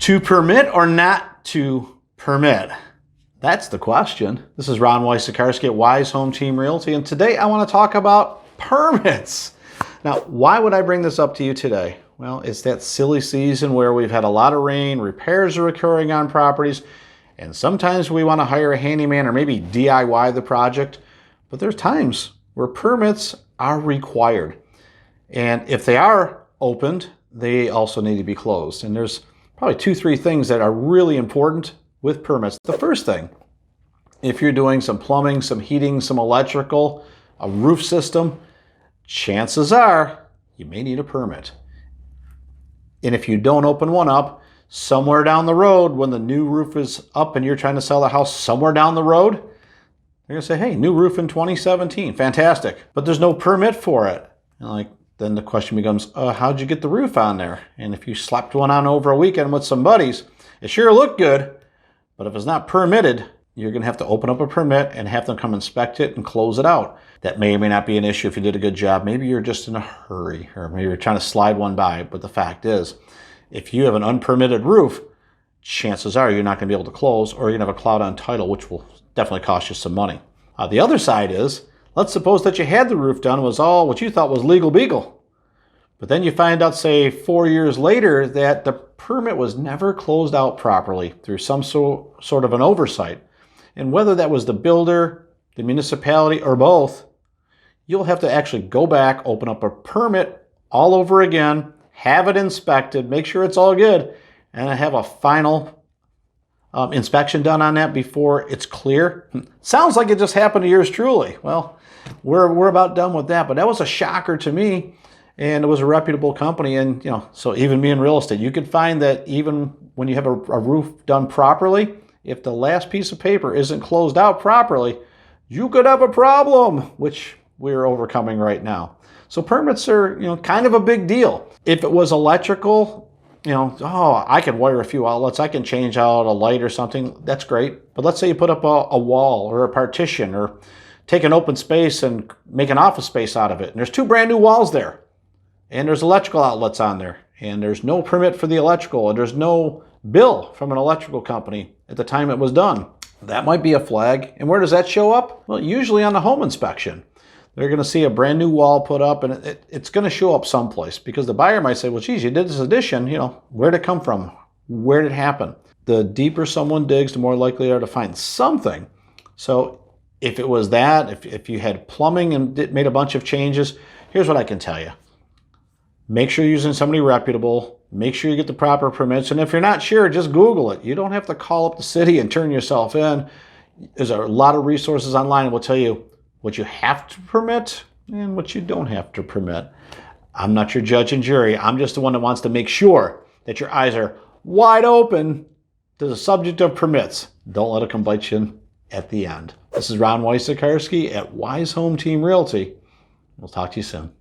To permit or not to permit? That's the question. This is Ron Wysakarski at Wise Home Team Realty, and today I want to talk about permits. Now, why would I bring this up to you today? Well, it's that silly season where we've had a lot of rain, repairs are occurring on properties, and sometimes we want to hire a handyman or maybe DIY the project, but there's times where permits are required. And if they are opened, they also need to be closed. And there's probably 2-3 things that are really important with permits. The first thing, if you're doing some plumbing, some heating, some electrical, a roof system, chances are you may need a permit. And if you don't open one up, somewhere down the road, when the new roof is up and you're trying to sell a house somewhere down the road, they're gonna say, hey, new roof in 2017, fantastic. But there's no permit for it. And then the question becomes, how'd you get the roof on there? And if you slapped one on over a weekend with some buddies, it sure looked good, but if it's not permitted, you're gonna have to open up a permit and have them come inspect it and close it out. That may or may not be an issue if you did a good job. Maybe you're just in a hurry, or maybe you're trying to slide one by. But the fact is, if you have an unpermitted roof, chances are you're not gonna be able to close, or you're gonna have a cloud on title, which will definitely cost you some money. The other side is, let's suppose that you had the roof done, was all what you thought was legal beagle. But then you find out, say, 4 years later, that the permit was never closed out properly through some sort of an oversight. And whether that was the builder, the municipality, or both, you'll have to actually go back, open up a permit all over again, have it inspected, make sure it's all good, and have a final inspection done on that before it's clear. Sounds like it just happened to yours truly. Well, we're about done with that, but that was a shocker to me, and it was a reputable company. And so even me in real estate, you could find that even when you have a roof done properly, if the last piece of paper isn't closed out properly, you could have a problem, which we're overcoming right now. So permits are kind of a big deal. If it was electrical, I can wire a few outlets, I can change out a light or something, that's great. But let's say you put up a wall or a partition, or take an open space and make an office space out of it. And there's 2 brand new walls there, and there's electrical outlets on there, and there's no permit for the electrical, and there's no bill from an electrical company at the time it was done. That might be a flag. And where does that show up? Well, usually on the home inspection. They're going to see a brand new wall put up, and it's going to show up someplace, because the buyer might say, well, geez, you did this addition, where'd it come from? Where did it happen? The deeper someone digs, the more likely they are to find something. So if it was that, if you had plumbing and made a bunch of changes, here's what I can tell you. Make sure you're using somebody reputable. Make sure you get the proper permits. And if you're not sure, just Google it. You don't have to call up the city and turn yourself in. There's a lot of resources online that will tell you what you have to permit and what you don't have to permit. I'm not your judge and jury. I'm just the one that wants to make sure that your eyes are wide open to the subject of permits. Don't let it come bite you at the end. This is Ron Wysakarski at Wise Home Team Realty. We'll talk to you soon.